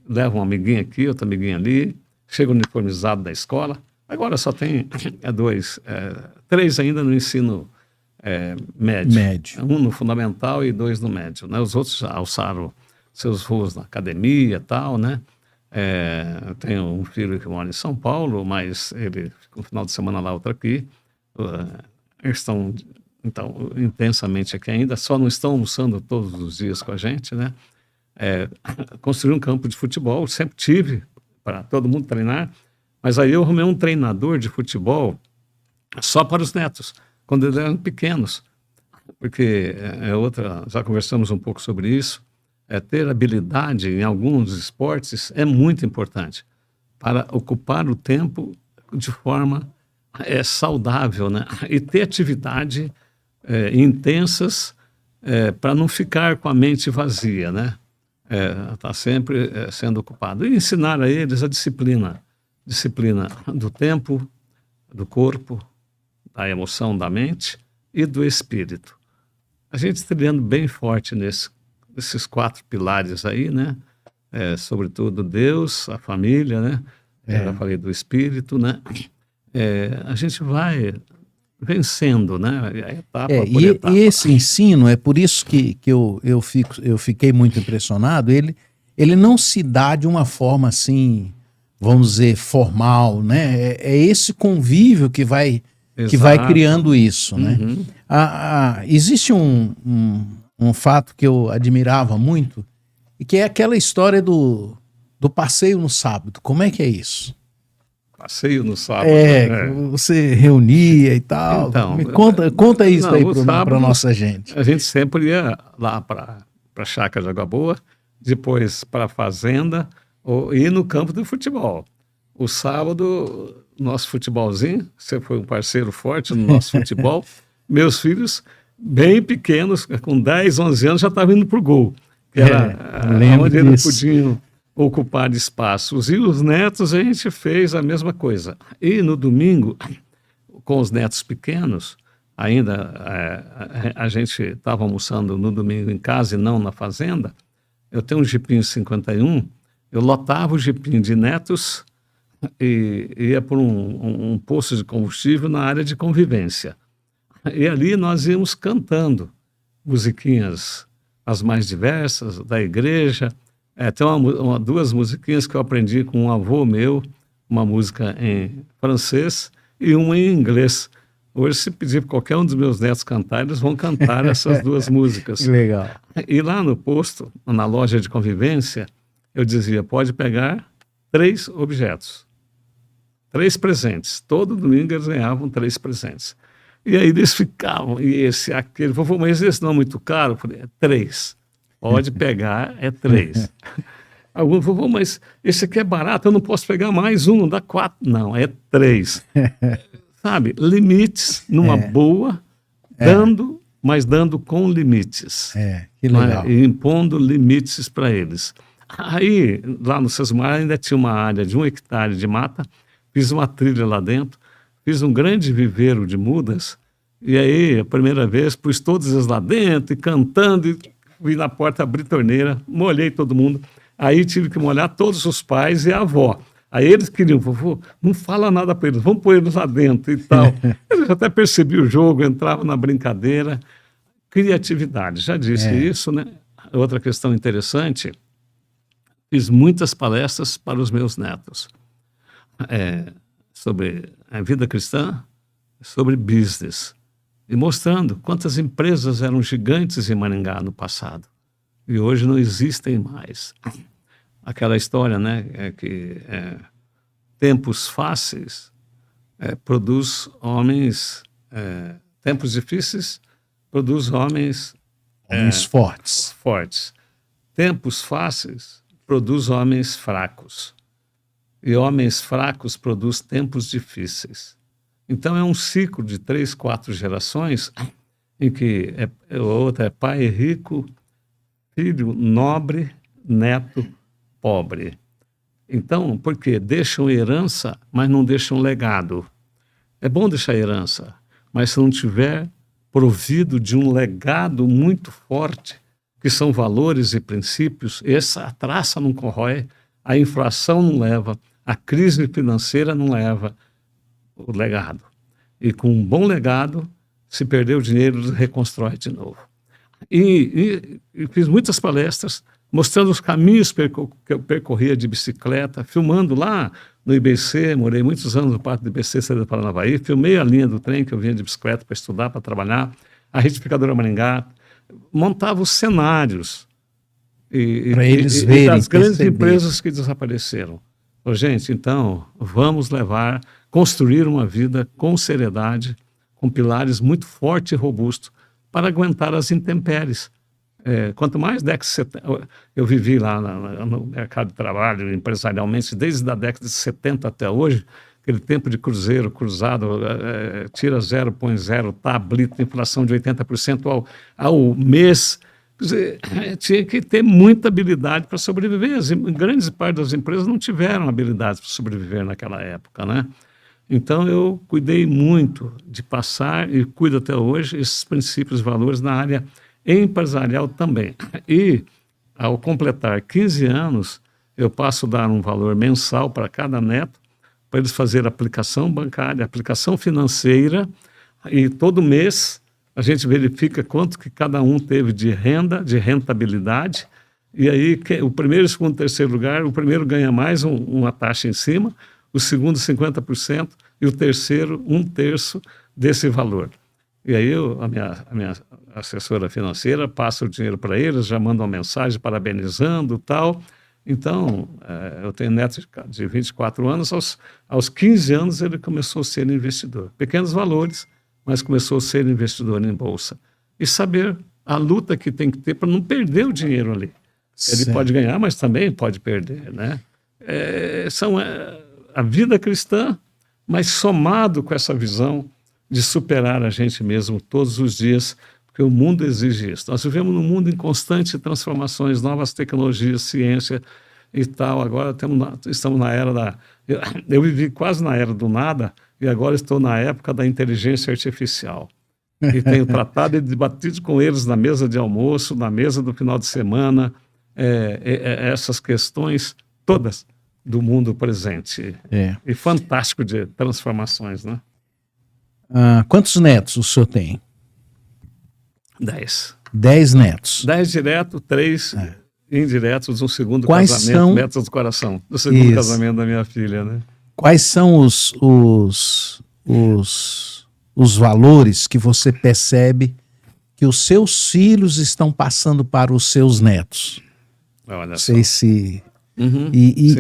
levam uma amiguinha aqui, outra amiguinha ali, chega uniformizado da escola. Agora só tem 3 ainda no ensino médio. 1 no fundamental e 2 no médio, né? Os outros já alçaram seus voos na academia e tal, né? Tenho um filho que mora em São Paulo, mas ele fica um final de semana lá, outro aqui. estão então intensamente aqui ainda, só não estão almoçando todos os dias com a gente, né? Construir um campo de futebol, sempre tive para todo mundo treinar, mas aí eu arrumei um treinador de futebol só para os netos, quando eles eram pequenos, porque já conversamos um pouco sobre isso, ter habilidade em alguns esportes é muito importante para ocupar o tempo de forma saudável, né? E ter atividade intensas para não ficar com a mente vazia, né? Tá sempre sendo ocupado. E ensinar a eles a disciplina do tempo, do corpo, da emoção, da mente e do espírito. A gente trilhando bem forte nesses 4 pilares aí, né? Sobretudo Deus, a família, né? Já falei do espírito, né? A gente vai vencendo, né? Etapa por etapa. E esse ensino, é por isso que eu fiquei muito impressionado, ele não se dá de uma forma assim, vamos dizer, formal, né? É esse convívio que vai criando isso, né? Uhum. Existe um fato que eu admirava muito, e que é aquela história do passeio no sábado. Como é que é isso? Passeio no sábado. Você reunia e tal. Então, Me conta isso aí para nossa gente. A gente sempre ia lá para a Chácara de Água Boa, depois para a fazenda e no campo do futebol. O sábado, nosso futebolzinho, você foi um parceiro forte no nosso futebol. Meus filhos, bem pequenos, com 10, 11 anos, já estavam indo para o gol. Que era onde eles podiam ocupar espaços. E os netos, a gente fez a mesma coisa. E no domingo, com os netos pequenos, ainda a gente estava almoçando no domingo em casa e não na fazenda. Eu tenho um Jeepinho 51, eu lotava o Jeepinho de netos e ia por um posto de combustível na área de convivência. E ali nós íamos cantando musiquinhas as mais diversas da igreja. Tem 2 musiquinhas que eu aprendi com um avô meu, uma música em francês e uma em inglês. Hoje, se pedir para qualquer um dos meus netos cantar, eles vão cantar essas 2 músicas. Legal. E lá no posto, na loja de convivência, eu dizia, pode pegar 3 objetos, 3 presentes. Todo domingo eles ganhavam 3 presentes. E aí eles ficavam, e aquele, vovô, mas esse não é muito caro? Eu falei, 3. Pode pegar, 3. Algum, vovô, mas esse aqui é barato, eu não posso pegar mais um, não dá 4. Não, 3. Sabe, limites numa boa, mas dando com limites. Que legal. E impondo limites para eles. Aí, lá no Sesmar, ainda tinha uma área de 1 hectare de mata, fiz uma trilha lá dentro, fiz um grande viveiro de mudas, e aí, a primeira vez, pus todos eles lá dentro, e cantando, e fui na porta, abri a torneira, molhei todo mundo. Aí tive que molhar todos os pais e a avó. Aí eles queriam, vovô, não fala nada para eles, vamos pôr eles lá dentro e tal. Eles até percebiam o jogo, entravam na brincadeira. Criatividade, já disse isso, né? Outra questão interessante, fiz muitas palestras para os meus netos. Sobre a vida cristã, sobre business. E mostrando quantas empresas eram gigantes em Maringá no passado. E hoje não existem mais. Aquela história, né, que tempos fáceis produz homens, tempos difíceis produz homens fortes. Tempos fáceis produz homens fracos. E homens fracos produz tempos difíceis. Então é um ciclo de 3, 4 gerações em que outra é pai rico, filho nobre, neto pobre. Então, porque deixam herança, mas não deixam legado. É bom deixar herança, mas se não tiver provido de um legado muito forte, que são valores e princípios, essa traça não corrói, a inflação não leva, a crise financeira não leva o legado. E com um bom legado, se perder o dinheiro, reconstrói de novo. E fiz muitas palestras mostrando os caminhos que eu percorria de bicicleta, filmando lá no IBC, morei muitos anos no Parque do IBC, Cidade do Paranavaí, filmei a linha do trem que eu vinha de bicicleta para estudar, para trabalhar, a retificadora Maringá, montava os cenários Para eles verem, das grandes perceber. empresas que desapareceram. Gente, então, vamos construir uma vida com seriedade, com pilares muito fortes e robustos, para aguentar as intempéries. Quanto mais década de 70, eu vivi lá no mercado de trabalho, empresarialmente, desde a década de 70 até hoje, aquele tempo de cruzeiro, cruzado, tira zero, põe zero, tablito, inflação de 80% ao mês. Quer dizer, tinha que ter muita habilidade para sobreviver. Grandes parte das empresas não tiveram habilidades para sobreviver naquela época, né? Então, eu cuidei muito de passar, e cuido até hoje, esses princípios e valores na área empresarial também. E, ao completar 15 anos, eu passo a dar um valor mensal para cada neto, para eles fazerem aplicação bancária, aplicação financeira, e todo mês a gente verifica quanto que cada um teve de renda, de rentabilidade, e aí o primeiro, segundo, terceiro lugar, o primeiro ganha mais uma taxa em cima, o segundo 50% e o terceiro 1/3 desse valor. E aí a minha assessora financeira passa o dinheiro para eles, já manda uma mensagem parabenizando e tal. Então, eu tenho neto de 24 anos, aos 15 anos ele começou a ser investidor. Pequenos valores, mas começou a ser investidor em bolsa. E saber a luta que tem que ter para não perder o dinheiro ali. Ele pode ganhar, mas também pode perder, né? A vida cristã, mas somado com essa visão de superar a gente mesmo todos os dias, porque o mundo exige isso. Nós vivemos num mundo em constantes transformações, novas tecnologias, ciência e tal. Agora estamos na era da... Eu vivi quase na era do nada e agora estou na época da inteligência artificial. E tenho tratado e debatido com eles na mesa de almoço, na mesa do final de semana, essas questões todas do mundo presente. E fantástico de transformações, né? Quantos netos o senhor tem? 10. 10 netos. 10 direto, 3 indiretos, um segundo Quais casamento, são... netos do coração, do segundo casamento da minha filha, né? Quais são os valores que você percebe que os seus filhos estão passando para os seus netos? Olha só. Sei se... E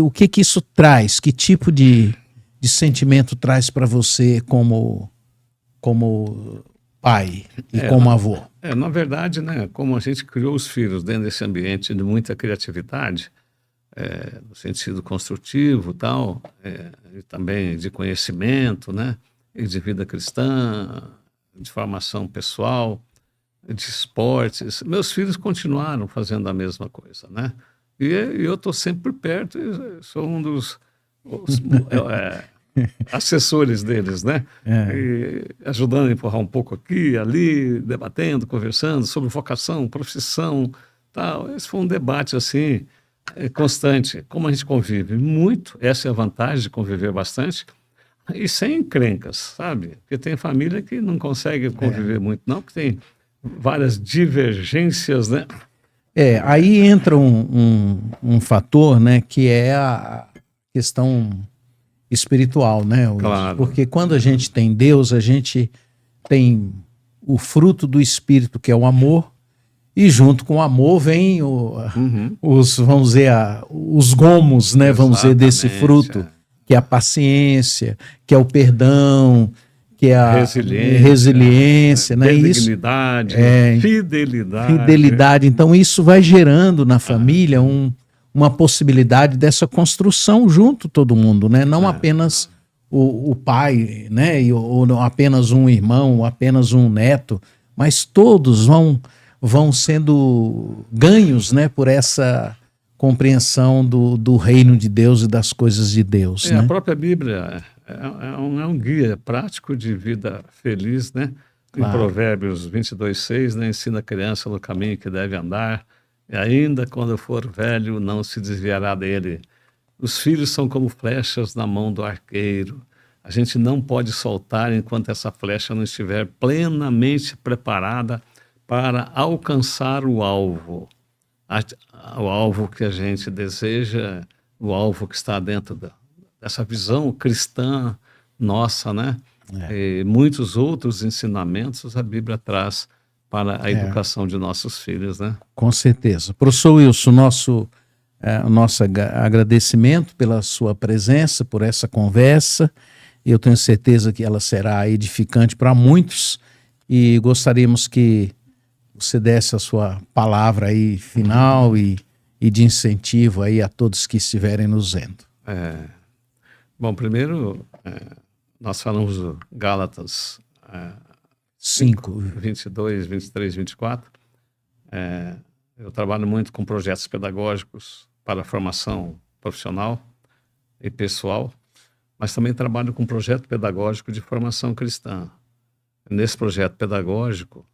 o que isso traz? Que tipo de sentimento traz para você como pai e como avô? Na verdade, né, como a gente criou os filhos dentro desse ambiente de muita criatividade, no sentido construtivo tal, e também de conhecimento, né, e de vida cristã, de formação pessoal, de esportes, meus filhos continuaram fazendo a mesma coisa, né? E eu estou sempre por perto, sou um dos assessores deles, né? E ajudando a empurrar um pouco aqui, ali, debatendo, conversando sobre vocação, profissão, tal. Esse foi um debate assim constante. Como a gente convive muito, essa é a vantagem de conviver bastante, e sem encrencas, sabe? Porque tem família que não consegue conviver muito, não, que tem várias divergências, né? Aí entra um fator, né, que é a questão espiritual, né? Claro. Porque quando a gente tem Deus, a gente tem o fruto do Espírito, que é o amor, e junto com o amor vem vamos dizer, os gomos, né? Vamos dizer, desse fruto, que é a paciência, que é o perdão, que é a resiliência, né? Benignidade, fidelidade. Então isso vai gerando na família uma possibilidade dessa construção junto todo mundo, né? Não apenas o pai, né? Ou não apenas um irmão, ou apenas um neto, mas todos vão sendo ganhos, né? Por essa compreensão do reino de Deus e das coisas de Deus, né? A própria Bíblia é um guia prático de vida feliz, né? Claro. Em Provérbios 22:6, né? Ensina a criança no caminho que deve andar, e ainda quando for velho não se desviará dele. Os filhos são como flechas na mão do arqueiro. A gente não pode soltar enquanto essa flecha não estiver plenamente preparada para alcançar o alvo. o alvo que a gente deseja, o alvo que está dentro dessa visão cristã nossa, né? E muitos outros ensinamentos a Bíblia traz para a educação de nossos filhos, né? Com certeza. Professor Wilson, nosso agradecimento pela sua presença, por essa conversa. Eu tenho certeza que ela será edificante para muitos e gostaríamos que você desse a sua palavra aí final e de incentivo aí a todos que estiverem nos vendo. Bom, primeiro, nós falamos do Gálatas 5, 22, 23, 24. Eu trabalho muito com projetos pedagógicos para a formação profissional e pessoal, mas também trabalho com projeto pedagógico de formação cristã. Nesse projeto pedagógico,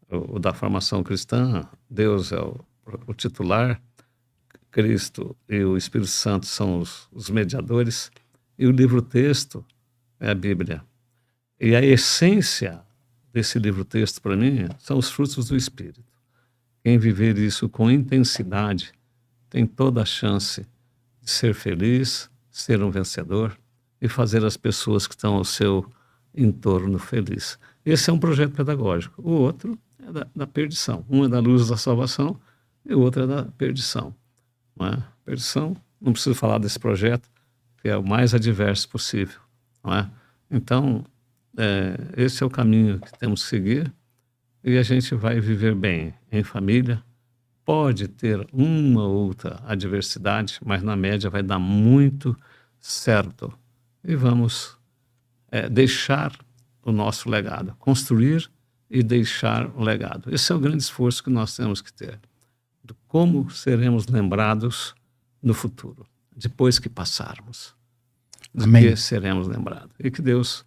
o da formação cristã, Deus é o titular, Cristo e o Espírito Santo são os mediadores, e o livro-texto é a Bíblia. E a essência desse livro-texto, para mim, são os frutos do Espírito. Quem viver isso com intensidade tem toda a chance de ser feliz, ser um vencedor e fazer as pessoas que estão ao seu entorno feliz. Esse é um projeto pedagógico. O outro é da perdição. Um é da luz da salvação e o outro é da perdição. Não é? Perdição, não preciso falar desse projeto, que é o mais adverso possível. Não é? Então, esse é o caminho que temos que seguir e a gente vai viver bem em família. Pode ter uma ou outra adversidade, mas na média vai dar muito certo. E vamos deixar o nosso legado, construir e deixar o legado. Esse é o grande esforço que nós temos que ter. De como seremos lembrados no futuro, depois que passarmos. De que seremos lembrados. E que Deus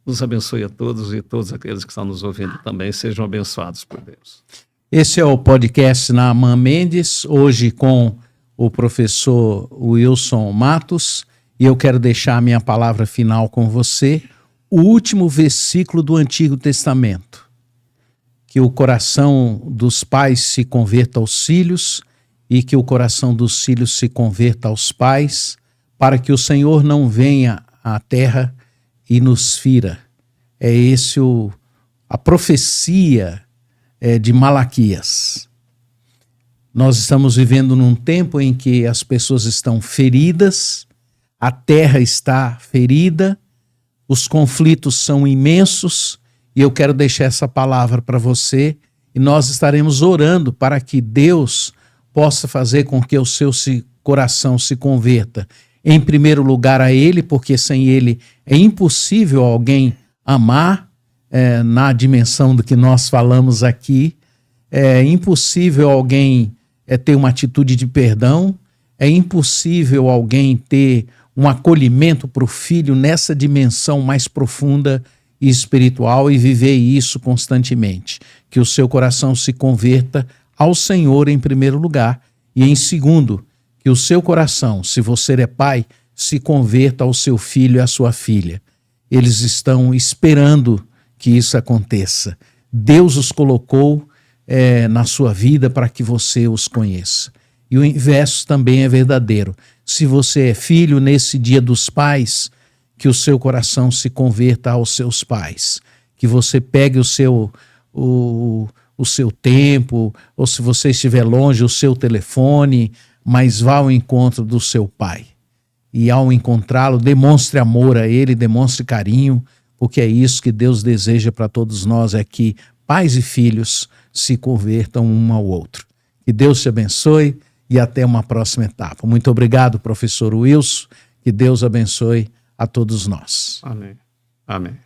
nos abençoe a todos e todos aqueles que estão nos ouvindo também sejam abençoados por Deus. Esse é o podcast Naaman Mendes, hoje com o professor Wilson Matos, e eu quero deixar a minha palavra final com você, o último versículo do Antigo Testamento. Que o coração dos pais se converta aos filhos e que o coração dos filhos se converta aos pais, para que o Senhor não venha à terra e nos fira. É esse a profecia de Malaquias. Nós estamos vivendo num tempo em que as pessoas estão feridas, a terra está ferida, os conflitos são imensos, e eu quero deixar essa palavra para você, e nós estaremos orando para que Deus possa fazer com que o seu coração se converta, em primeiro lugar a Ele, porque sem Ele é impossível alguém amar, na dimensão do que nós falamos aqui, é impossível alguém ter uma atitude de perdão, é impossível alguém ter um acolhimento para o filho nessa dimensão mais profunda e espiritual e viver isso constantemente. Que o seu coração se converta ao Senhor em primeiro lugar e em segundo, que o seu coração, se você é pai, se converta ao seu filho e à sua filha. Eles estão esperando que isso aconteça. Deus os colocou na sua vida para que você os conheça. E o inverso também é verdadeiro. Se você é filho nesse dia dos pais, que o seu coração se converta aos seus pais. Que você pegue o seu tempo, ou se você estiver longe, o seu telefone, mas vá ao encontro do seu pai. E ao encontrá-lo, demonstre amor a ele, demonstre carinho, porque é isso que Deus deseja para todos nós, é que pais e filhos se convertam um ao outro. Que Deus te abençoe e até uma próxima etapa. Muito obrigado, professor Wilson, que Deus abençoe a todos nós. Amém. Amém.